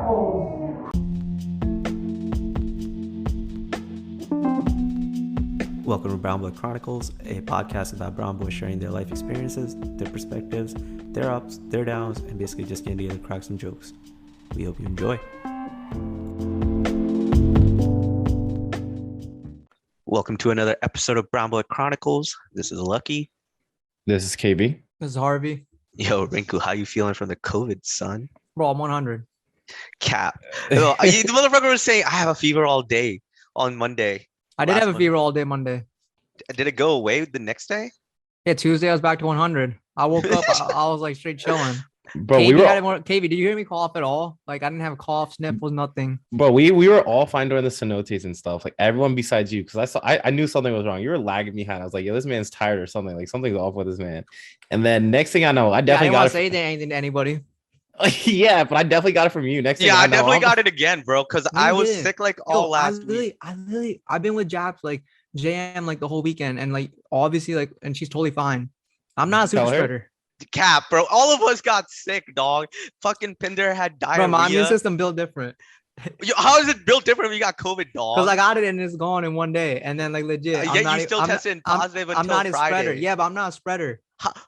Chronicles. Welcome to Brown Boy Chronicles, a podcast about brown boys sharing their life experiences, their perspectives, their ups, their downs, and basically just getting together to crack some jokes. We hope you enjoy. Welcome to another episode of Brown Boy Chronicles. This is Lucky. This is KB. This is Harvey. Yo, Rinku, how you feeling from the COVID, son? Bro, I'm 100. Cap. Yo, the motherfucker was saying, I have a fever all day on Monday. I did have a fever all day Monday. Did it go away the next day? Yeah, Tuesday I was back to 100. I woke up, I was like straight chilling. Bro, KB, did you hear me cough at all? Like I didn't have a cough, sniffles, nothing. But we were all fine during the cenotes and stuff. Like everyone besides you, because I knew something was wrong. You were lagging behind. I was like, yo, this man's tired or something. Like something's off with this man. And then next thing I know, I definitely got got to say anything to anybody. Yeah, but I definitely got it from you. Next thing I know, definitely got it again, bro. Because I was sick like all last week. I've been with Japs like JM like the whole weekend, and like obviously like, and she's totally fine. I'm not a super spreader. Cap, bro. All of us got sick, dog. Fucking Pinder had diarrhea. Bro, my immune system built different. Yo, how is it built different if you got COVID, dog? Because I got it and it's gone in one day, and then like legit. You still tested positive until I'm not a Friday. spreader. Yeah, but I'm not a spreader.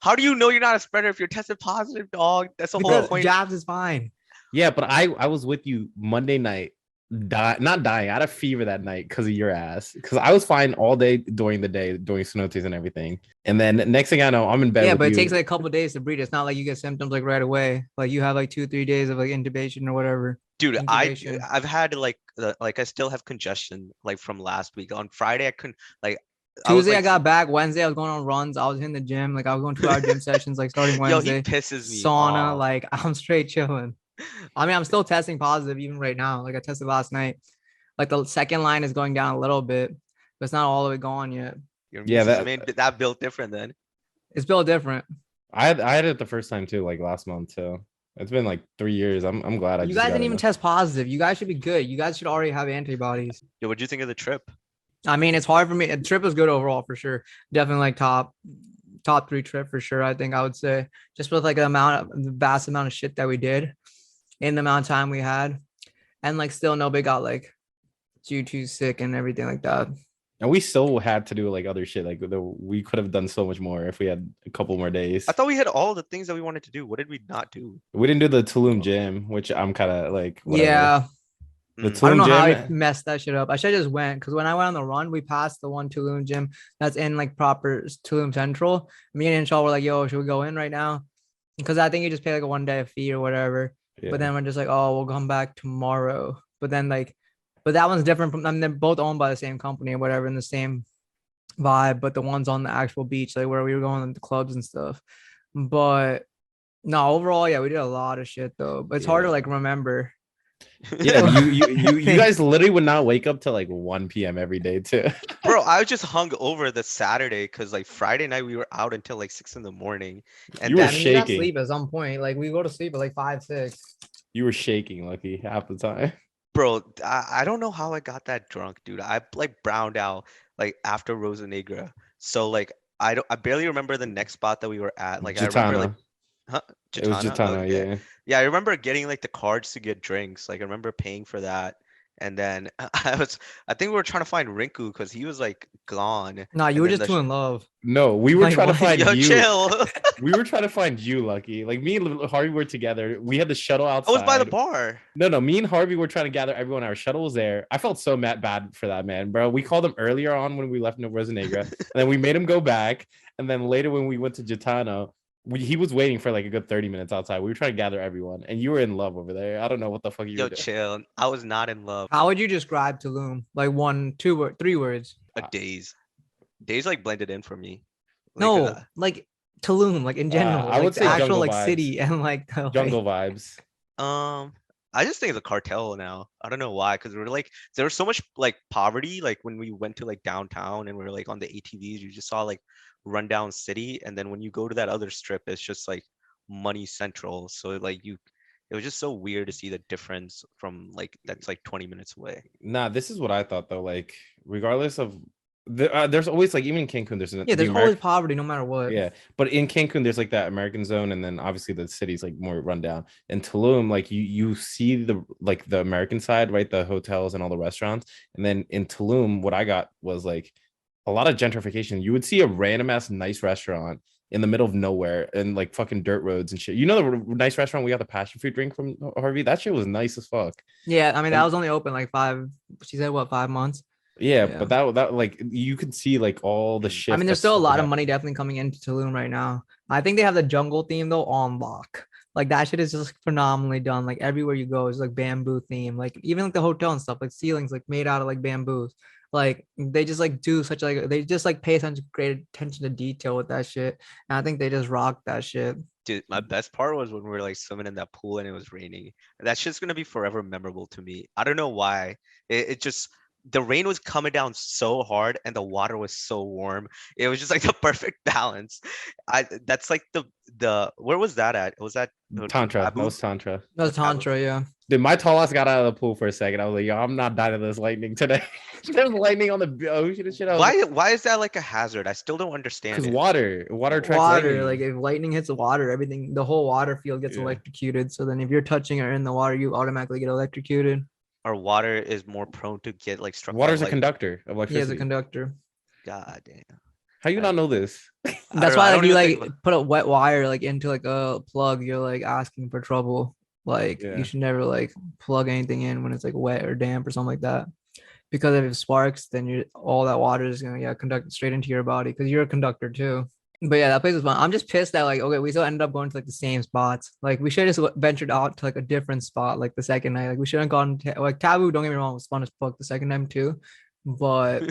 How do you know you're not a spreader if you're tested positive, dog? That's the whole point. Jabs is fine. Yeah, but I was with you Monday night. Not dying. I had a fever that night because of your ass. Because I was fine all day during the day, doing cenotes and everything. And then next thing I know, I'm in bed. Yeah, but it takes like a couple of days to breathe. It's not like you get symptoms like right away. Like you have like 2-3 days of like intubation or whatever. Dude, I've had like I still have congestion like from last week. On Friday, I couldn't like. Tuesday I got back. Wednesday I was going on runs. I was in the gym. Like I was going 2-hour gym sessions. Like starting Wednesday. Yo, he pisses me sauna. off. Like I'm straight chilling. I mean, I'm still testing positive even right now. Like I tested last night. Like the second line is going down a little bit, but it's not all the way gone yet. Yeah, that built different then. It's built different. I had it the first time too, like last month too. It's been like 3 years. I'm glad You guys didn't even test positive. You guys should be good. You guid should already have antibodies. Yo, what'd you think of the trip? I mean, it's hard for me. The trip was good overall for sure. Definitely like top 3 trip for sure. I think I would say just with like the vast amount of shit that we did in the amount of time we had, and like still nobody got like too sick and everything like that. And we still had to do like other shit. Like we could have done so much more if we had a couple more days. I thought we had all the things that we wanted to do. What did we not do? We didn't do the Tulum gym, which I'm kind of like, whatever. Yeah. The I don't know gym, how I messed that shit up. I should have just went because when I went on the run, we passed the one Tulum gym that's in like proper Tulum Central. Me and Inshal were like, yo, should we go in right now? Because I think you just pay like a 1 day fee or whatever. Yeah. But then we're just like, oh, we'll come back tomorrow. But then like, but that one's different from, I mean, they're both owned by the same company or whatever in the same vibe. But the one's on the actual beach, like where we were going to the clubs and stuff. But no, overall, yeah, we did a lot of shit though. But it's hard to like remember. Yeah, you guys literally would not wake up till like 1 p.m. every day too. Bro, I was just hung over the Saturday because like Friday night we were out until like 6 a.m. And you were then shaking. you got sleep at some point. Like we go to sleep at like 5-6. You were shaking, Lucky, half the time. Bro, I don't know how I got that drunk, dude. I like browned out like after Rosa Negra. So like I barely remember the next spot that we were at. Like Gitana. I remember like It was Gitana, yeah. Yeah, I remember getting like the cards to get drinks. Like I remember paying for that. And then I think we were trying to find Rinku because he was like gone. Nah, you were just too in love. No, we were Like, trying to what? find Yo, you. chill. We were trying to find you, Lucky. Like me and Harvey were together. We had the shuttle outside. I was by the bar. No, me and Harvey were trying to gather everyone. Our shuttle was there. I felt so bad for that man, bro. We called him earlier on when we left Rosa Negra, and then we made him go back. And then later when we went to Gitano, he was waiting for like a good 30 minutes outside. We were trying to gather everyone, and you were in love over there. I don't know what the fuck you were doing. Chill. I was not in love. How would you describe Tulum? Like 1, 2, 3 words. A daze. Daze like blended in for me. Like, No, like Tulum, like in general. I like, would the say actual jungle like vibes. city and like the, Jungle vibes. I just think it's a cartel now. I don't know why, because we're like there was so much like poverty. Like when we went to like downtown and we are like on the ATVs, you just saw like rundown city, and then when you go to that other strip, it's just like money central. So like it was just so weird to see the difference from like that's like 20 minutes away. Nah, this is what I thought though. Like, regardless of There's always like, even in Cancun, there's Yeah, there's always poverty no matter what. Yeah, but in Cancun, there's like that American zone, and then obviously the city's like more rundown. In Tulum, like you see the American side, right? The hotels and all the restaurants. And then in Tulum, what I got was like a lot of gentrification. You would see a random ass nice restaurant in the middle of nowhere and like fucking dirt roads and shit. You know the nice restaurant we got the passion fruit drink from, Harvey? That shit was nice as fuck. Yeah, I mean that And was only open like 5. She said what, 5 months? yeah, Yeah. but that like you could see like all the shit. I mean, there's still a lot of money definitely coming into Tulum right now. I think they have the jungle theme though on lock. Like that shit is just phenomenally done. Like everywhere you go is like bamboo theme. Like even like the hotel and stuff, like ceilings like made out of like bamboos. Like they just like do such like they just like pay attention, great attention to detail with that shit. And I think they just rock that shit. Dude, my best part was when we were like swimming in that pool and it was raining. That shit's gonna be forever memorable to me. I don't know why. It just the rain was coming down so hard and the water was so warm. It was just like the perfect balance. That's like the where was that at? Was that Tantra? That Abu? was Tantra. That's Tantra, yeah. Dude, my tall ass got out of the pool for a second. I was like, yo, I'm not dying of this lightning today. There's lightning on the ocean and shit. Why is that like a hazard? I still don't understand Because it. water attracts Water, lightning. like if lightning hits the water, everything, the whole water field gets Yeah. electrocuted. So then if you're touching or in the water, you automatically get electrocuted. Or water is more prone to get like struck. Water's by a conductor of He has electricity. a conductor. God damn. How you not know this? That's why like you like put a wet wire like into like a plug, you're like asking for trouble. Like Yeah. you should never like plug anything in when it's like wet or damp or something like that. Because if it sparks, then you all that water is gonna conduct straight into your body because you're a conductor too. But yeah, that place was fun. I'm just pissed that like, okay, we still ended up going to like the same spots. Like we should have just ventured out to like a different spot like the second night. Like we should have gone to like Taboo, don't get me wrong, was fun as fuck the second time too. But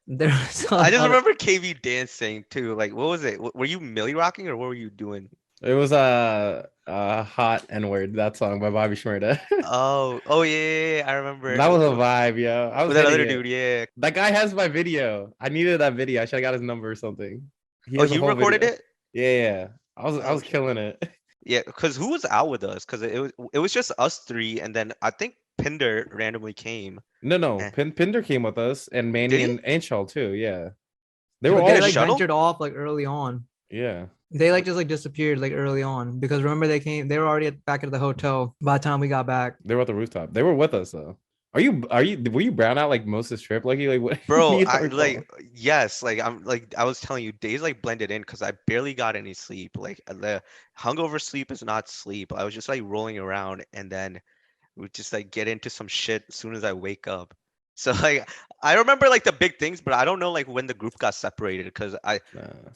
there was I just remember KV dancing too. Like what was it? Were you Millie rocking or what were you doing? It was a hot N-word, that song by Bobby Shmurda. Oh yeah, I remember. That was a vibe, yo. I was with that other hitting it. dude, yeah. That guy has my video. I needed that video. I should have got his number or something. He Oh, has a you whole recorded video. it? Yeah. I was Okay. killing it. Yeah, because who was out with us? Because it was just us three, and then I think Pinder randomly came. No. Eh. Pinder came with us, and Manny Did he? and Anshal too. Yeah. They were But all they like shuttle? ventured off like early on. yeah. They like just like disappeared like early on because remember they were already back at the hotel by the time we got back. They were at the rooftop. They were with us though. Were you brown out like most of this trip? Like what? Bro, You don't I recall. like yes, like I'm like I was telling you, days like blended in because I barely got any sleep. Like the hungover sleep is not sleep. I was just like rolling around and then we just like get into some shit as soon as I wake up. So like I remember like the big things, but I don't know like when the group got separated because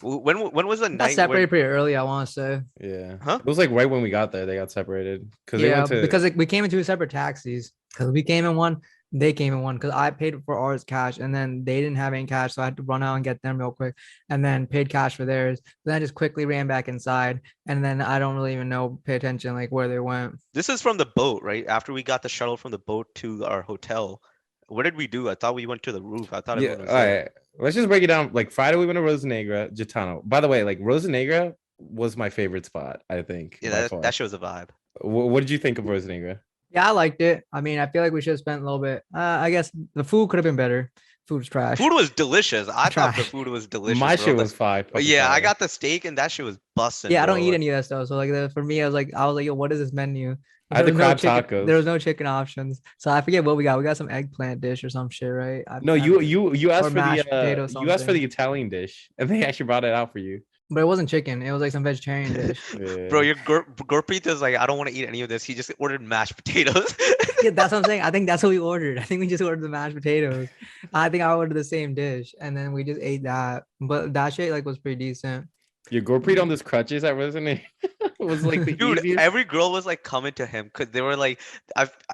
when was the Got night separated pretty early, I want to say. Yeah. Huh? It was like right when we got there, they got separated. Because they Yeah, went to because like, we came in two separate taxis because we came in one, they came in one because I paid for ours cash and then they didn't have any cash, so I had to run out and get them real quick and then paid cash for theirs. Then I just quickly ran back inside and then I don't really even pay attention like where they went. This is from the boat, right? After we got the shuttle from the boat to our hotel. What did we do? I thought we went to the roof. I thought yeah. everyone was All there. right. Let's just break it down. Like Friday, we went to Rosa Negra, Gitano. By the way, like Rosa Negra was my favorite spot, I think. Yeah, that shows a vibe. What did you think of Rosa Negra? Yeah, I liked it. I mean, I feel like we should have spent a little bit. I guess the food could have been better. Food was trash. Food was delicious. I thought the Trash. food was delicious. My bro. shit was fire. But yeah, I got the steak and that shit was busting. Yeah, I don't bro. eat any of that stuff. So like for me, I was like, yo, what is this menu? I had the There was crab chicken- tacos. There was no chicken options. So I forget what we got. We got some eggplant dish or some shit, right? No, you asked or for mashed the potato you asked for the something. Italian dish, and they actually brought it out for you. But it wasn't chicken. It was like some vegetarian dish. Yeah. Bro, your Gurpreet is like, I don't want to eat any of this. He just ordered mashed potatoes. Yeah, that's what I'm saying. I think that's what we ordered. I think we just ordered the mashed potatoes. I think I ordered the same dish, and then we just ate that. But that shit like was pretty decent. Your Gurpreet on those crutches that wasn't was like the Dude, easiest. every girl was like coming to him because they were like,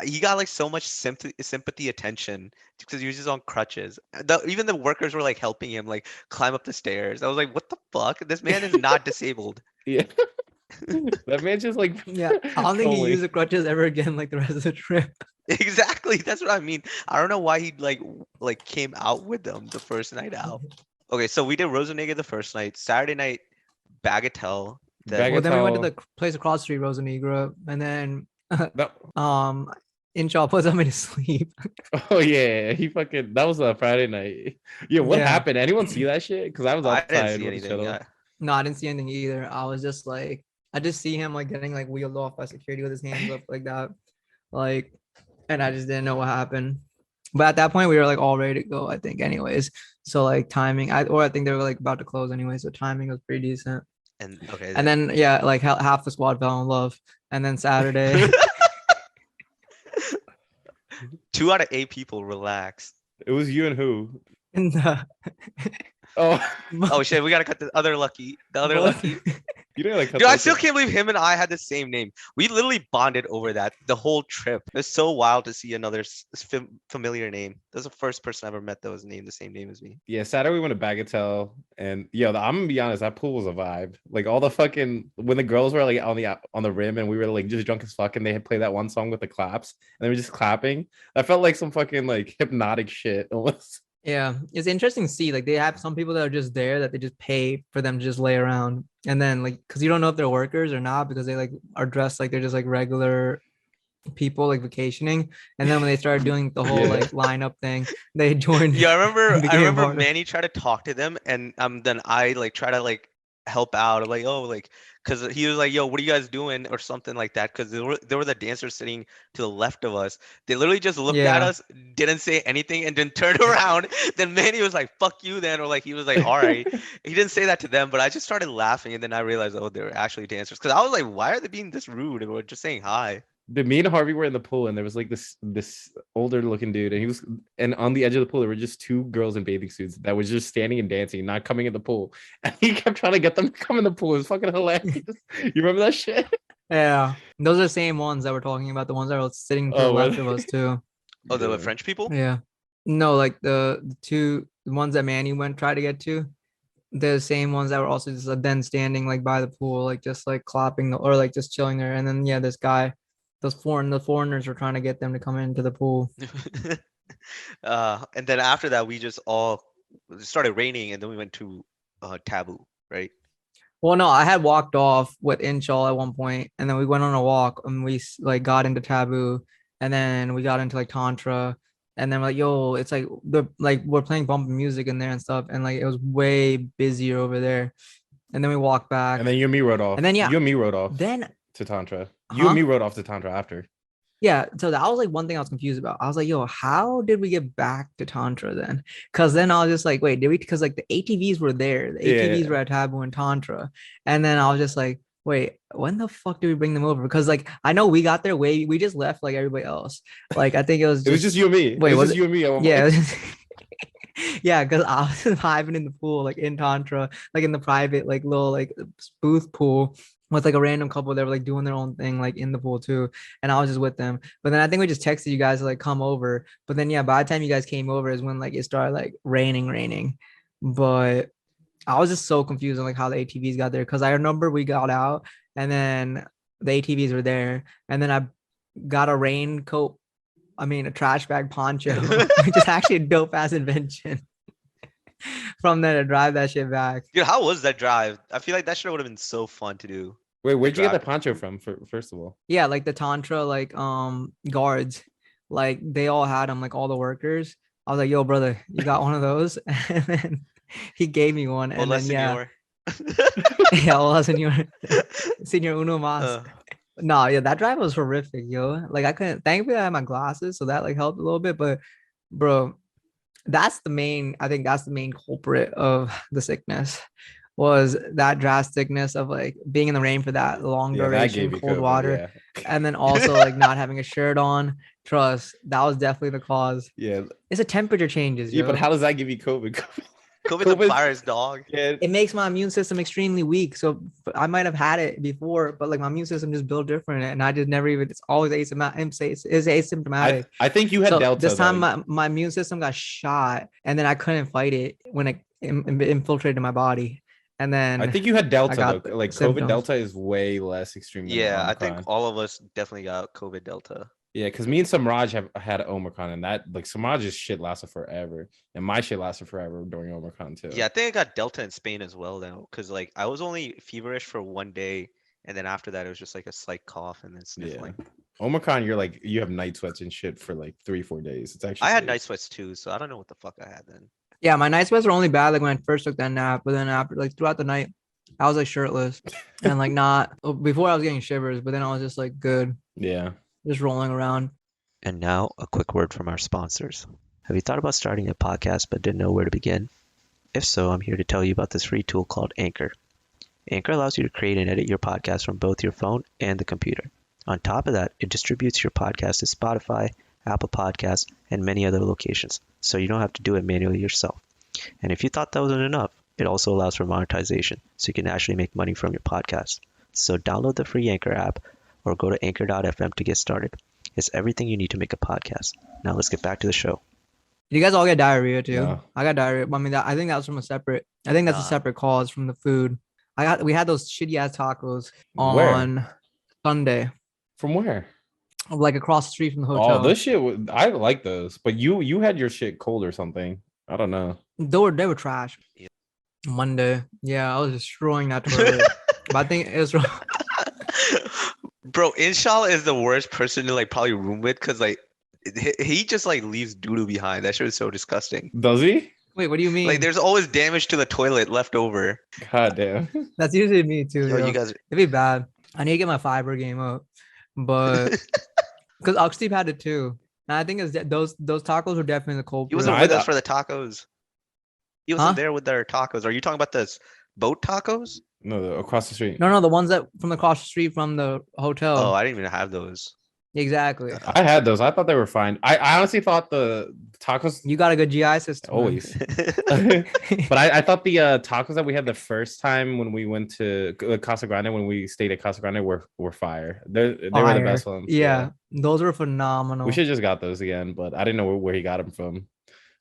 he got like so much sympathy attention because he was just on crutches. Even the workers were like helping him like climb up the stairs. I was like, what the fuck? This man is not disabled. Yeah. That man just like Yeah, I don't think he used the crutches ever again like the rest of the trip. Exactly. That's what I mean. I don't know why he like came out with them the first night out. Okay, so we did Rosenegger the first night. Saturday night, Bagatelle. Well, then we went to the place across the street, Rosa Negra, and then No. Inchal put somebody to sleep. Oh yeah, he fucking that was a Friday night. Yeah, what Yeah. happened? Anyone see that shit? Because I was I didn't outside see with the anything. shuttle. No, I didn't see anything either. I was just like, I just see him like getting like wheeled off by security with his hands up like that, like, and I just didn't know what happened. But at that point, we were like all ready to go, I think, anyways. So like timing, I think they were like about to close anyway, so timing was pretty decent. And okay, And then yeah, like half the squad fell in love. And then Saturday, 2 out of 8 people relax. It was you and who? in the Oh, Oh shit, we gotta cut the other lucky. The other both- lucky. you didn't like. cut Dude, I that still shit. can't believe him and I had the same name. We literally bonded over that the whole trip. It's so wild to see another familiar name. That's the first person I ever met that was named the same name as me. Yeah, Saturday we went to Bagatelle, and I'm gonna be honest, that pool was a vibe. Like all the fucking when the girls were like on the rim, and we were like just drunk as fuck, and they had played that one song with the claps, and they were just clapping. I felt like some fucking like hypnotic shit almost. yeah, it's interesting to see like they have some people that are just there that they just pay for them to just lay around, and then like because you don't know if they're workers or not because they like are dressed like they're just like regular people like vacationing, and then when they started doing the whole Yeah. like lineup thing, they joined. Yeah, I became remember part of- Manny tried to talk to them, and then I like try to like help out, like, oh, like, because he was like, yo, what are you guys doing, or something like that, because there were the dancers sitting to the left of us. They literally just looked at Yeah. us, didn't say anything, and then turned around. Then Manny was like, fuck you then, or like he was like, all right. He didn't say that to them, but I just started laughing, and then I realized, oh, they were actually dancers, because I was like, why are they being this rude, and we're just saying hi. Me and Harvey were in the pool, and there was like this older looking dude, and on the edge of the pool there were just 2 girls in bathing suits that was just standing and dancing, not coming in the pool. And he kept trying to get them to come in the pool. It was fucking hilarious. You remember that shit? Yeah, those are the same ones that we're talking about, the ones that were sitting to the Oh, were left of they? us too. Oh, the Yeah. French people. Yeah, no, like the ones that Manny went try to get to, the same ones that were also just then standing like by the pool, like just like clapping or like just chilling there. And then yeah, this guy, the foreigners were trying to get them to come into the pool. And then after that, we just all it started raining, and then we went to Taboo, right? Well, no, I had walked off with Inchal at one point, and then we went on a walk and we like got into Taboo, and then we got into like Tantra, and then we're like, yo, it's like we're playing bumping music in there and stuff, and like it was way busier over there. And then we walked back, And then you and me rode off. And then, yeah, you and me rode off then to Tantra. You and Huh? me rode off to Tantra after. yeah, so that was like one thing I was confused about. I was like, yo, how did we get back to Tantra then? Because then I was just like, wait, did we? Because like the ATVs were there, the ATVs Yeah. were at Taboo and Tantra, and then I was just like, wait, when the fuck did we bring them over? Because like I know we got there we just left like everybody else. Like I think it was just, It was just you and me. Wait, it was was just you and me. At one yeah. point. Yeah, because I was vibing in the pool, like in Tantra, like in the private, like little like booth pool with like a random couple that were like doing their own thing, like in the pool too. And I was just with them. But then I think we just texted you guys to like come over. But then yeah, by the time you guys came over is when like it started like raining. But I was just so confused on like how the ATVs got there because I remember we got out and then the ATVs were there, and then I got a raincoat. I mean, a trash bag poncho, which is actually a dope ass invention. From there to drive that shit back. Dude, how was that drive? I feel like that should would have been so fun to do. Wait, where'd you get the drive. poncho from? First of all, Yeah, like the Tantra, like guards, like they all had them, like all the workers. I was like, yo, brother, you got one of those? And then he gave me one. And Hola, then yeah, senor. yeah, well, senor uno mas. Uh, No, yeah, that drive was horrific, yo. Like I couldn't. Thankfully, I had my glasses, so that like helped a little bit. But, bro, that's the main. I think that's the main culprit of the sickness, was that drasticness of like being in the rain for that long yeah, that duration, gave you cold COVID, water, Yeah. and then also like not having a shirt on. Trust, that was definitely the cause. Yeah, It's a temperature changes, yeah, yo. but how does that give you COVID? COVID's a COVID's- virus, dog. Yeah, It makes my immune system extremely weak. So I might have had it before, but like my immune system just built different, and I just never even. It's always asymptomatic. I think you had So Delta. this time though. my immune system got shot, and then I couldn't fight it when it infiltrated my body. And then I think you had Delta. got Though. Like symptoms. COVID Delta is way less extreme. Than Yeah, I think Omicron. all of us definitely got COVID Delta. Yeah, because me and Samraj have had Omicron, and that like Samraj's shit lasted forever, and my shit lasted forever during Omicron too. Yeah, I think I got Delta in Spain as well now, because like I was only feverish for one day, and then after that it was just like a slight cough and then sniffling. Omicron, you have night sweats and shit for like 3-4 days. It's actually I had safe. night sweats too, so I don't know what the fuck I had then. Yeah, my night sweats were only bad like when I first took that nap, but then after like throughout the night, I was like shirtless and like not before I was getting shivers, but then I was just like good, Yeah. just rolling around. And now a quick word from our sponsors. Have you thought about starting a podcast but didn't know where to begin? If so, I'm here to tell you about this free tool called Anchor. Anchor allows you to create and edit your podcast from both your phone and the computer. On top of that, it distributes your podcast to Spotify, Apple Podcasts, and many other locations, so you don't have to do it manually yourself. And if you thought that wasn't enough, it also allows for monetization, so you can actually make money from your podcast. So download the free Anchor app or go to anchor.fm to get started. It's everything you need to make a podcast. Now let's get back to the show. You guys all get diarrhea too. No. I got diarrhea. I mean, I think that was from a separate. I think that's a separate cause from the food. We had those shitty ass tacos on Sunday, From where? like across the street from the hotel. Oh, this shit. I like those, but you had your shit cold or something. I don't know. They were trash. Yeah. Monday, yeah, I was destroying that toilet. But I think it was. Bro, Inshallah is the worst person to like probably room with because like he just like leaves doo-doo behind. That shit is so disgusting. Does he? Wait, what do you mean? Like there's always damage to the toilet left over. God damn. That's usually me too. Yo, Yo. you guys It'd be bad. I need to get my fiber game up, but because Uxteep had it too. And I think it's those tacos were definitely the he culprit. wasn't No, with I- us for the tacos. He wasn't Huh? there with their tacos. Are you talking about this boat tacos? No, across the street. No, the ones that from across the street from the hotel. Oh, I didn't even have those. Exactly. I had those. I thought they were fine. I honestly thought the tacos You got a good GI system. always. But I thought the tacos that we had the first time when we went to Casa Grande, when we stayed at Casa Grande, were fire. They were the Fire. best ones. Yeah, those were phenomenal. We should have just got those again, but I didn't know where he got them from.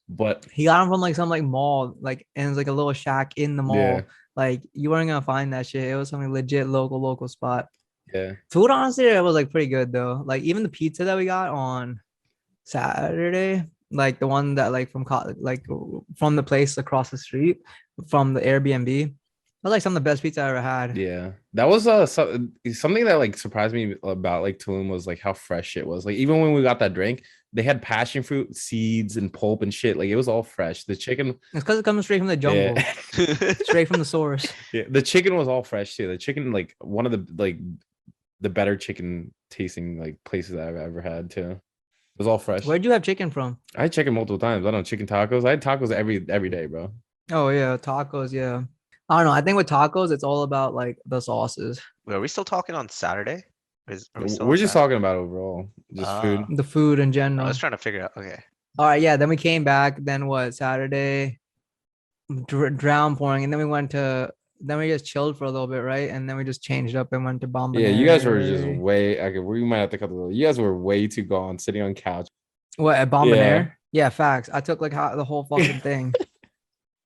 But He got them from like some like mall, like and it's like a little shack in the mall. Yeah. Like you weren't gonna find that shit. It was something legit local spot. yeah, Food honestly, it was like pretty good though. Like even the pizza that we got on Saturday, like the one that like from from the place across the street from the Airbnb, that was like some of the best pizza I ever had. yeah, that was something that like surprised me about like Tulum was like how fresh it was. Like even when we got that drink, they had passion fruit seeds and pulp and shit. Like it was all fresh. The chicken, It's because it comes straight from the jungle, yeah, straight from the source. yeah, the chicken was all fresh too. The chicken, like one of the better chicken tasting like places I've ever had too. It was all fresh. Where'd you have chicken from? I had chicken multiple times. I don't know, chicken tacos. I had tacos every day, bro. Oh yeah, tacos. Yeah, I don't know. I think with tacos, it's all about like the sauces, Wait, are we still talking on Saturday? Are we still We're on just Saturday? talking about overall, just food. the food in I general. was trying to figure out. Okay. All right, yeah. Then we came back. Then what? Saturday, drown pouring, and then we just chilled for a little bit, right? And then we just changed up and went to Bomba. Yeah, you guys were just way. Okay, we might have to cut the. You guys were way too gone, sitting on couch. What at Bomba? Yeah. Yeah, facts. I took like the whole fucking thing,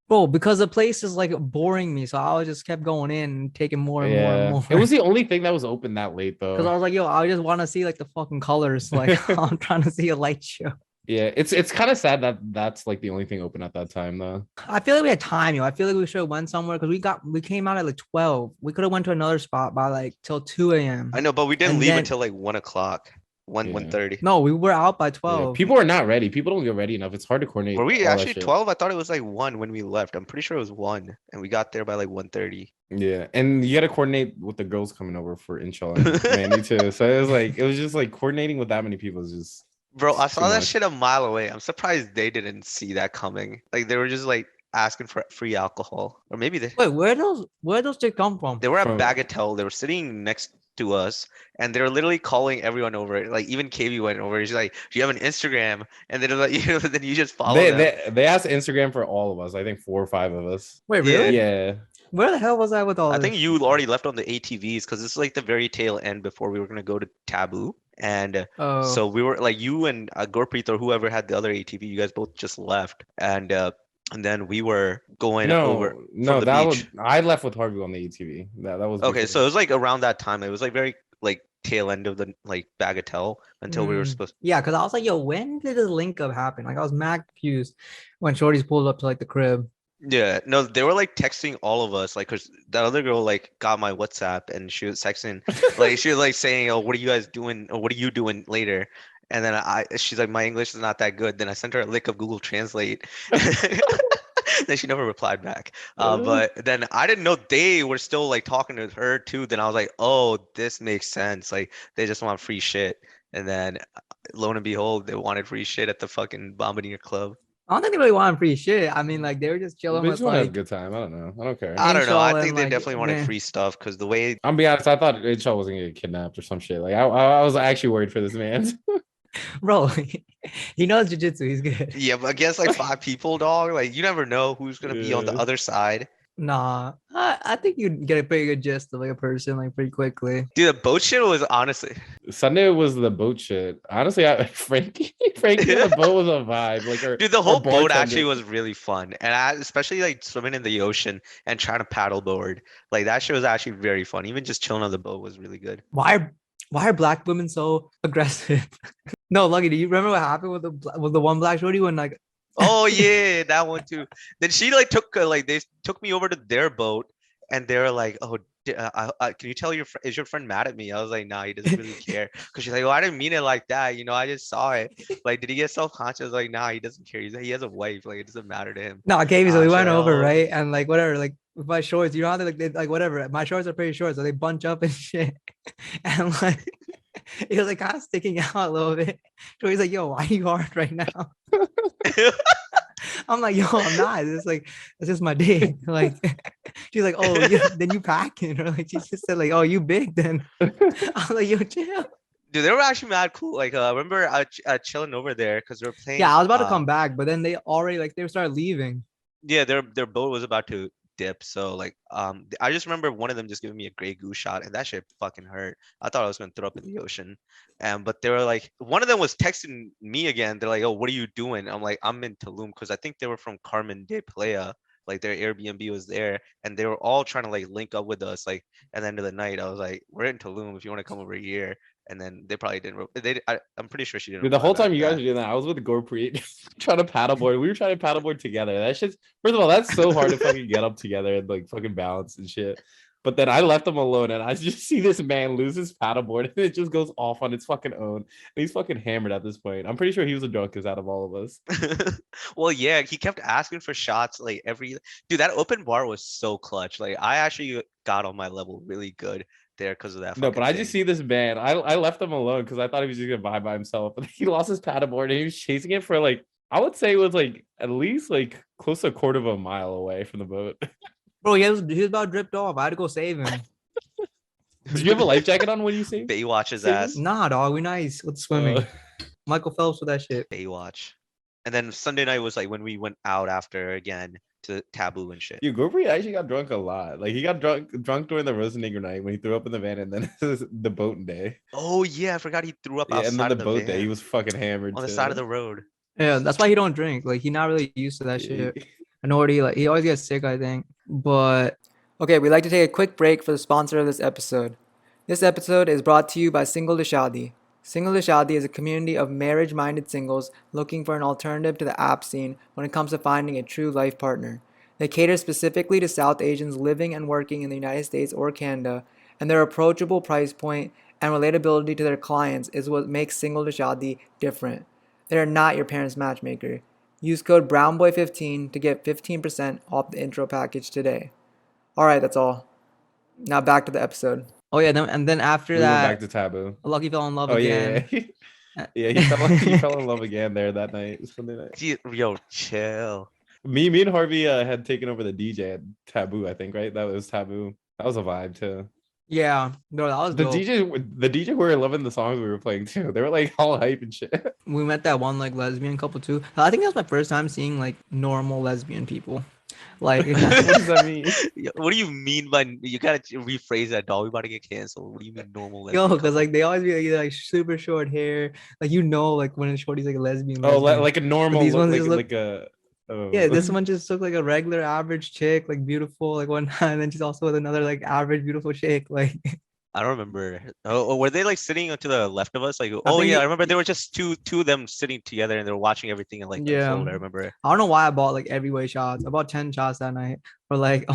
bro. Because the place is like boring me, so I just kept going in and taking more and more and more. It was the only thing that was open that late, because I though. was like, yo, I just want to see like the fucking colors. Like I'm trying to see a light show. Yeah, it's kind of sad that that's like the only thing open at that time, though. I feel like we had time, yo. I feel like we should have went somewhere because we came out at like 12. We could have went to another spot by like till 2 a.m. I know, but we didn't And leave then- until like 1:00, Yeah. 1:30. No, we were out by Yeah, 12. people are not ready. People don't get ready enough. It's hard to coordinate. Were we all that actually shit. 12? I thought it was like 1 when we left. I'm pretty sure it was 1, and we got there by like 1:30. Yeah, and you got to coordinate with the girls coming over for Inshallah and Manny too. So it was just like coordinating with that many people is just. Bro, I It's saw too that much. shit a mile away. I'm surprised they didn't see that coming. Like they were just like asking for free alcohol, or maybe Wait, where those chicks come from? they were at From- Bagatelle. They were sitting next to us, and they were literally calling everyone over. Like even KB went over. She's like, "Do you have an Instagram?" And then like, then you just follow them. They asked Instagram for all of us. I think 4 or 5 of us. Wait, Yeah. really? Yeah. Where the hell was I with all I this? think you already left on the ATVs because this is like the very tail end before we were gonna go to Taboo. And Oh, so we were like you and Gurpreet or whoever had the other ATV, you guys both just left. And then we were going over No, the that beach. was I left with Harvey on the ATV. That was Okay, before. so it was like around that time. It was like very like tail end of the like Bagatelle until we were Mm. supposed. yeah, because I was like, yo, when did this link up happen? Like I was mad confused when Shorty's pulled up to like the crib. Yeah, no, they were like texting all of us, like, cause that other girl like got my WhatsApp and she was texting, like she was like saying, "Oh, what are you guys doing? Or what are you doing later?" And then she's like, "My English is not that good." Then I sent her a link of Google Translate. Then she never replied back. But then I didn't know they were still like talking to her too. Then I was like, "Oh, this makes sense. Like they just want free shit." And then lo and behold, they wanted free shit at the fucking Bombardier Club. I don't think they really want free shit. I mean, like they were just Well, chilling they with just want to have a like good time. I don't know. I don't care. I don't know. I Inshall and think they like definitely wanted man, free stuff because the way I'm be honest. I thought Inshall wasn't gonna get kidnapped or some shit. Like I was actually worried for this man. bro, he knows jujitsu. He's good. Yeah, but against like five people, dog, like you never know who's gonna be on the Yeah. other side. Nah, I think you'd get a pretty good gist of like a person like pretty quickly. Dude, the boat shit was honestly. Sunday was the boat shit. Honestly, Frankie on the boat was a vibe. Like Dude, the our whole boat actually bartender. was really fun, and especially like swimming in the ocean and trying to paddleboard. Like that shit was actually very fun. Even just chilling on the boat was really good. Why are black women so aggressive? No, Lucky, do you remember what happened with the one black shorty when like Oh yeah, that one too. Then she like took like they took me over to their boat, and they were like, "Oh, can you tell is your friend mad at me?" I was like, "Nah, he doesn't really care." Because she's like, "Oh, I didn't mean it like that. I just saw it. Like, did he get self-conscious?" I was like, "Nah, he doesn't care. He has a wife. Like, it doesn't matter to him." no, KB, so we She's went like, over, "Oh." right? And like whatever, like with my shorts, you know how like whatever. My shorts are pretty short, so they bunch up and shit. And like it was like kind of sticking out a little bit. So he's like, yo, why are you hard right now? I'm like, yo, I'm not. It's like, it's just my dick. Like, she's like, oh, yeah, then you packing. Or like, she just said, like, oh, you big then. I'm like, yo, chill. Dude, they were actually mad cool. Like, I remember chilling over there because they were Yeah, playing. I was about to come back, but then they already, like, they started leaving. Yeah, their boat was about to dip. So like, I just remember one of them just giving me a Grey Goose shot, and that shit fucking hurt. I thought I was gonna throw up in the ocean. But they were like, one of them was texting me again. They're like, "Oh, what are you doing?" I'm like, "I'm in Tulum," because I think they were from Carmen de Playa. Like their Airbnb was there, and they were all trying to like link up with us. Like at the end of the night, I was like, "We're in Tulum. If you want to come over here." And then they probably didn't. I'm pretty sure she didn't Dude, the reply whole back time to you guys that. were doing that, I was with Gorpreet trying to paddleboard. We were trying to paddleboard together. That shit's first of all, that's so hard to fucking get up together and like fucking balance and shit. But then I left him alone and I just see this man lose his paddleboard and it just goes off on its fucking own. And he's fucking hammered at this point. I'm pretty sure he was the drunkest out of all of us. Well, yeah, he kept asking for shots like every dude. That open bar was so clutch. Like I actually got on my level really good there because of that No, but fucking I just thing. see this man. I left him alone because I thought he was just gonna vibe by himself. But he lost his paddleboard and he was chasing it for like I would say it was like at least like close to a quarter of a mile away from the boat. Bro, he was about dripped off. I had to go save him. Did you have a life jacket on when you saved? Baywatch his Saved him? ass. Nah, dog, we nice with swimming. Michael Phelps with that shit. Baywatch. And then Sunday night was like when we went out after again to Taboo and shit. Dude, Gorpreet actually got drunk a lot. Like he got drunk during the Rosenegger night when he threw up in the van, and then the boat day. Oh yeah, I forgot he threw up Yeah, and then outside the of the boat day, he van was fucking hammered on the too. side of the road. Yeah, that's why he don't drink. Like he not really used to that shit. I know what he always gets sick, I think. But okay, we'd like to take a quick break for the sponsor of this episode. This episode is brought to you by Single to Shaadi. Single to Shaadi is a community of marriage-minded singles looking for an alternative to the app scene when it comes to finding a true life partner. They cater specifically to South Asians living and working in the United States or Canada, and their approachable price point and relatability to their clients is what makes Single to Shaadi different. They are not your parents' matchmaker. Use code BROWNBOY15 to get 15% off the intro package today. Alright, that's all. Now back to the episode. Oh yeah, then after we went back to Taboo. Lucky fell in love Oh again. yeah, he fell in love again there that night. Sunday night. Yo, chill. Me and Harvey had taken over the DJ at Taboo, I think, right? That was Taboo. That was a vibe too. Yeah, bro, that was The dope. DJ were loving the songs we were playing too. They were like all hype and shit. We met that one like lesbian couple too. I think that was my first time seeing like normal lesbian people. Like, what does that mean? What do you mean by you gotta rephrase that, dog? We about to get canceled. What do you mean normal? yo, because like they always be like, either, like super short hair, like like when a shorty's like a lesbian. Oh, lesbian. like a normal, these ones like just look, like a. Oh. yeah, this one just looked like a regular average chick, like beautiful, like one, and then she's also with another like average beautiful chick. Like I don't remember. Oh, were they like sitting to the left of us? Like, I oh think yeah, I remember there were just two of them sitting together and they were watching everything in like the Yeah. fold. I remember. I don't know why I bought like every shots. I bought 10 shots that night for like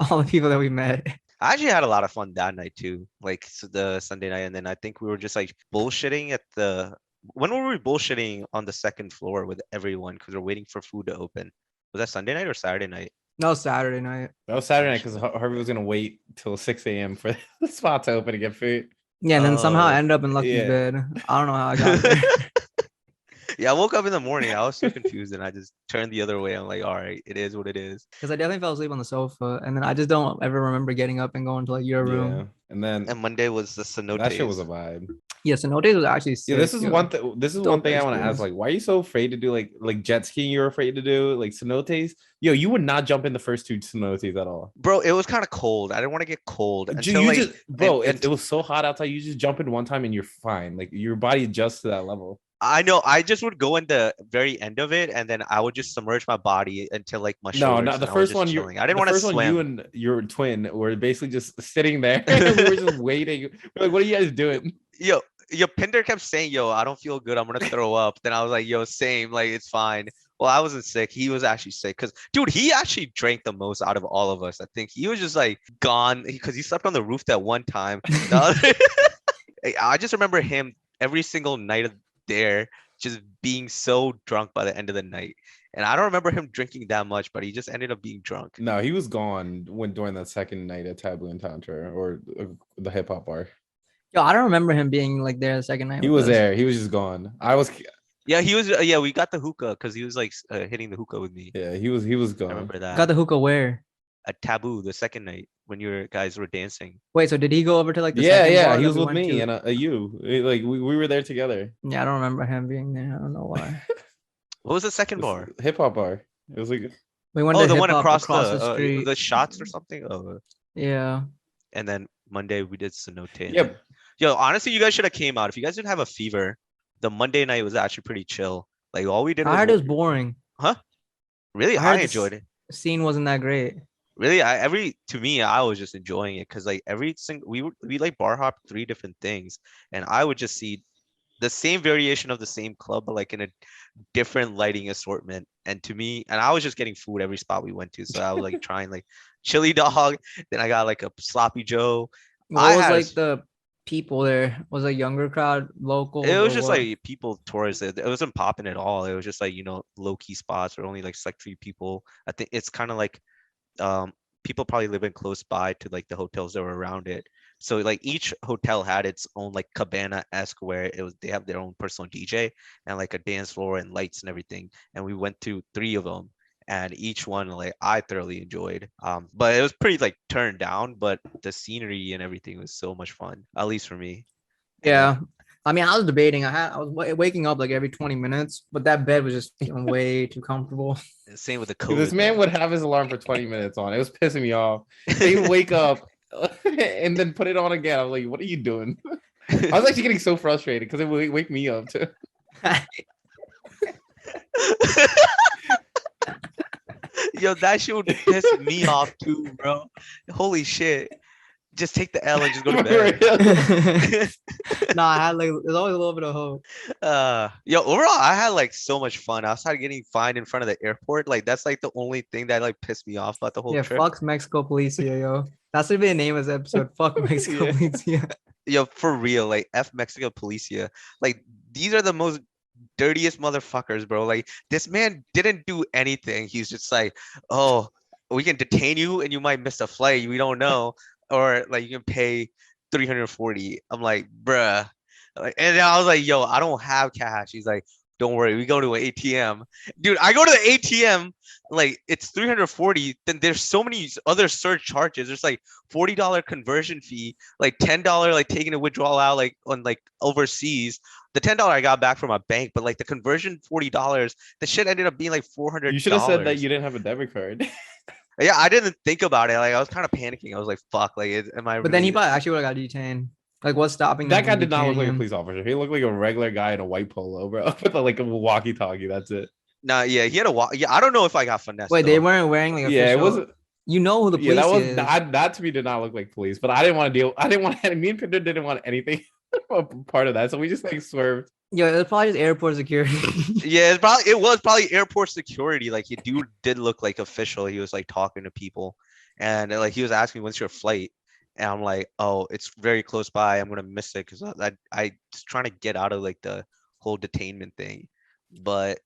all the people that we met. I actually had a lot of fun that night too, like the Sunday night, and then I think we were just like bullshitting at the. When were we bullshitting on the second floor with everyone because we're waiting for food to open? Was that Sunday night or Saturday night? No, Saturday night. That was Saturday night because Harvey was gonna wait till 6 a.m. for the spot to open to get food. Yeah, and then somehow I Oh, ended up in Lucky's yeah. bed. I don't know how I got there. Yeah, I woke up in the morning. I was so confused and I just turned the other way. I'm like, all right, it is what it is. Because I definitely fell asleep on the sofa, and then I just don't ever remember getting up and going to like your room. Yeah, and then And Monday was the Cenotes. that shit was a vibe. Yeah, Cenotes was actually sick. Yeah, this is yo. one thing. This is Dope one thing I want to ask. experience. Like, why are you so afraid to do like jet skiing? You're afraid to do like cenotes. Yo, you would not jump in the first two cenotes at all. Bro, it was kind of cold. I didn't want to get cold You until like just, bro, and it was so hot outside. You just jump in one time and you're fine. Like your body adjusts to that level. I know I just would go in the very end of it and then I would just submerge my body until like my No, shoulders. not the and I was first just one. chilling. I didn't want to swim. You and your twin were basically just sitting there. We were just waiting. We're like, what are you guys doing? Yo, Pinder kept saying, yo, I don't feel good. I'm gonna throw up. Then I was like, yo, same, like it's fine. Well, I wasn't sick. He was actually sick because, dude, he actually drank the most out of all of us. I think he was just like gone because he slept on the roof that one time. The other- I just remember him every single night of there just being so drunk by the end of the night. And I don't remember him drinking that much, but he just ended up being drunk. No, he was gone when during that second night at Taboo and Tantra or the hip hop bar. Yo, I don't remember him being like there the second night. He with was us. there. He was just gone. I was. Yeah, he was. Yeah, we got the hookah because he was like hitting the hookah with me. Yeah, he was I gone. remember that. Got the hookah where? At Taboo the second night when you guys were dancing. Wait, so did he go over to like the Yeah, second bar he that was we with went me to? and you. Like we were there together. Yeah, I don't remember him being there. I don't know why. What was the second bar? Hip hop bar. It was like We went Oh, to the one hip-hop across the street. the shots or something. Oh, Yeah. and then Monday we did Cenote. Yep. Yo, honestly, you guys should have came out. If you guys didn't have a fever, the Monday night was actually pretty chill. Like all we did I heard it was was boring. really. I heard I this- enjoyed it. Scene wasn't that great. Really, to me, I was just enjoying it because like every single we like bar hop 3 different things, and I would just see the same variation of the same club, but like in a different lighting assortment. And to me, and I was just getting food every spot we went to, so I was like trying like chili dog. Then I got like a sloppy Joe. What I was had a- like the people there? Was a younger crowd, local? It was just like people towards it. It wasn't popping at all. It was just like low key spots where only like select 3 people. I think it's kind of like people probably living close by to like the hotels that were around it. So like each hotel had its own like cabana-esque where they have their own personal DJ and like a dance floor and lights and everything. And we went to 3 of them. And each one like I thoroughly enjoyed. But it was pretty like turned down, but the scenery and everything was so much fun, at least for me. And Yeah. I mean, I was debating. I was waking up like every 20 minutes, but that bed was just feeling way too comfortable. same with the COVID. this man though. would have his alarm for 20 minutes on. It was pissing me off. He would wake up and then put it on again. I was like, what are you doing? I was actually getting so frustrated because it would wake me up too. Yo, that shit would piss me off too, bro. Holy shit. Just take the L and just go to bed. Nah, I had like there's always a little bit of hope. Yo, overall, I had like so much fun. Outside getting fined in front of the airport, like that's like the only thing that like pissed me off about the whole Yeah, trip. fuck Mexico Policia, yo. That's gonna be the name of this episode. Fuck Mexico Yeah. Policia. Yo, for real, like F Mexico Policia. Like these are the most dirtiest motherfuckers, bro. Like this man didn't do anything. He's just like, oh, we can detain you and you might miss a flight. We don't know. Or like you can pay 340. I'm like, bruh. Like, and then I was like, yo, I don't have cash. He's like, don't worry, we go to an ATM. Dude, I go to the ATM, like it's 340. Then there's so many other surcharges. There's like $40 conversion fee, like $10 like taking a withdrawal out like on like overseas. The $10 I got back from my bank, but like the conversion $40, the shit ended up being like $400. You should have said that you didn't have a debit card. Yeah, I didn't think about it. Like I was kind of panicking. I was like, "Fuck!" Like, am I? But then he really- probably actually would have got detained. Like, what's stopping That them guy from did not look like a detaining him? police officer. He looked like a regular guy in a white polo, bro, with like a walkie-talkie. That's it. Nah, yeah, he had a walk. Yeah, I don't know if I got finesse. Wait, they though. weren't wearing like Yeah, it official wasn't. You know who the Yeah, police that was is. that to me did not look like police, but I didn't want to deal. I didn't want me and Pinder didn't want anything part of that, so we just like swerved. Yo, it was probably just airport security. Yeah, it was probably airport security. Like, the dude did look like official. He was like talking to people, and like he was asking when's your flight, and I'm like, oh, it's very close by. I'm gonna miss it because I was trying to get out of like the whole detainment thing, but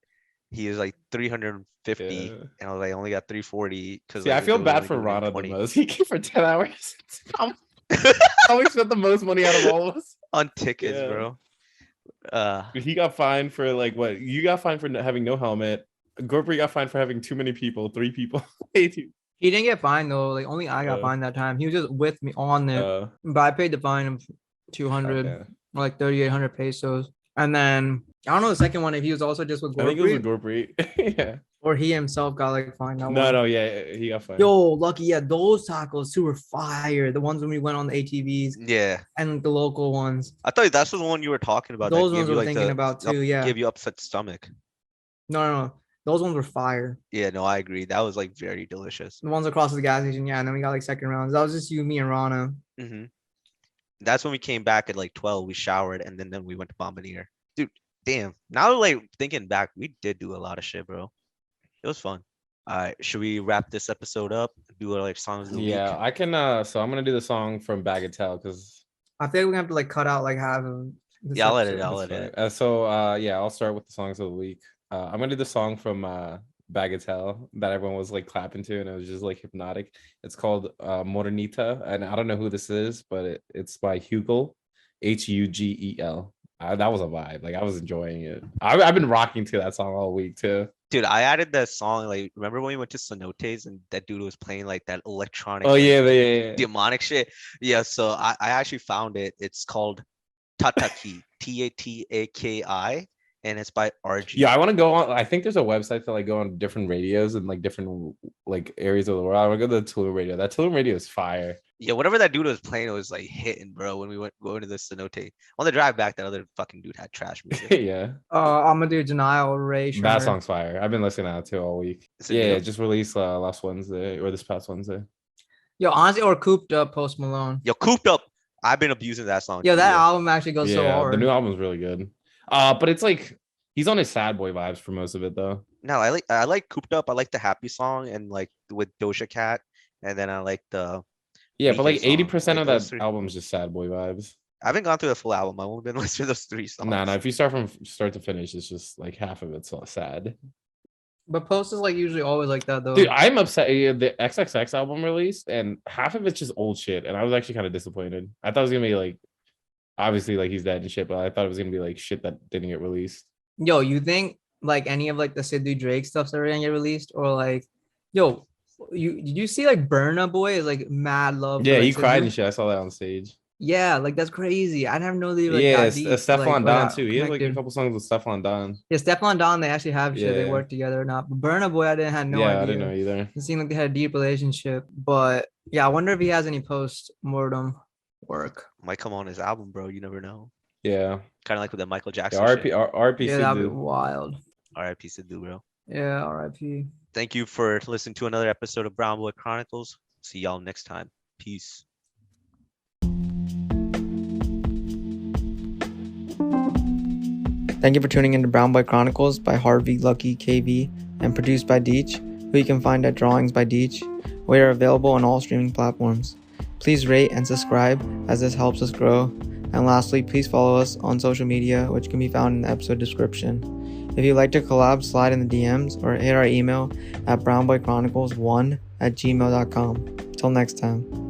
he was like 350, Yeah. and I was like, I only got 340 because See, I feel bad for Rana the most. He came for 10 hours. Probably spent the most money out of all of us on tickets, bro. He got fined for like what? You got fined for having no helmet. Gorpri got fined for having too many people, 3 people. He didn't get fined though. Like only I got fined that time. He was just with me on it, but I paid the fine of 200 or like 3,800 pesos. And then I don't know the second one if he was also just with Gorpri. I think it was with Gorpri. Yeah. Or he himself got like fined. No, yeah, he got fined. Yo, lucky, yeah, those tacos too were fire. The ones when we went on the ATVs. Yeah. And the local ones. I thought that's the one you were talking about. Those ones were thinking about too, yeah. Give you upset stomach. No. Those ones were fire. Yeah, no, I agree. That was like very delicious. The ones across the gas station, yeah, and then we got like second rounds. That was just you, me, and Rana. Mm-hmm. That's when we came back at like 12. We showered and then we went to Bombonier. Dude, damn. Now like thinking back, we did do a lot of shit, bro. It was fun. All right, should we wrap this episode up? Do like songs of the week? Yeah, I can. So I'm gonna do the song from Bagatelle because I think we're gonna have to like cut out like half of. Yeah, I'll let it. Yeah, I'll start with the songs of the week. I'm gonna do the song from Bagatelle that everyone was like clapping to, and it was just like hypnotic. It's called Morenita, and I don't know who this is, but it's by Hugel, Hugel. That was a vibe. Like I was enjoying it. I've been rocking to that song all week too. Dude, I added that song. Like, remember when we went to Cenotes and that dude was playing like that electronic? Oh yeah, demonic shit. Yeah, so I actually found it. It's called Tataki, Tataki, and it's by RG. Yeah, I want to go on. I think there's a website to like go on different radios and like different like areas of the world. I want to go to the Tulum radio. That Tulum radio is fire. Yeah, whatever that dude was playing, it was like hitting, bro. When we went going to the Cenote on the drive back, that other fucking dude had trash music. Yeah. I'm gonna do Denial Ray. That song's fire. I've been listening to that too all week. Yeah, it just released last Wednesday or this past Wednesday. Yo, honestly, or Cooped Up, Post Malone. Yo, Cooped Up. I've been abusing that song. Yo, that album actually goes so hard. The new album's really good. But it's like he's on his sad boy vibes for most of it though. No, I like Cooped Up. I like the happy song and like with Doja Cat, and then I like the. Yeah, but like 80% of that album is just sad boy vibes. I haven't gone through the full album. I've only been listening to those 3 songs. No, if you start from start to finish, it's just like half of it's sad. But Post is like usually always like that though. Dude, I'm upset. The XXX album released, and half of it's just old shit, and I was actually kind of disappointed. I thought it was gonna be like, obviously like he's dead and shit, but I thought it was gonna be like shit that didn't get released. Yo, you think like any of like the Sidney Drake stuff's ever gonna get released, or like, yo? Did you see like Burna Boy is like mad love? Yeah, for, like, he cried and shit. I saw that on stage. Yeah, like that's crazy. I never know they like Stefan Don too. He has like a couple songs with Stefan Don. Yeah, Stefan Don. They actually have shit. They work together or not. But Burna Boy, I didn't have no idea. I didn't know either. It seemed like they had a deep relationship. But yeah, I wonder if he has any post mortem work. Might come on his album, bro. You never know. Yeah, kind of like with the Michael Jackson. RP. Yeah, that'd be wild. RIP Sidhu, bro. Yeah, RIP. Thank you for listening to another episode of Brown Boy Chronicles. See y'all next time. Peace. Thank you for tuning into Brown Boy Chronicles by Harvey, Lucky, KV, and produced by Deech, who you can find at Drawings by Deech. We are available on all streaming platforms. Please rate and subscribe as this helps us grow. And lastly, please follow us on social media, which can be found in the episode description. If you'd like to collab, slide in the DMs or hit our email at brownboychronicles1@gmail.com. Till next time.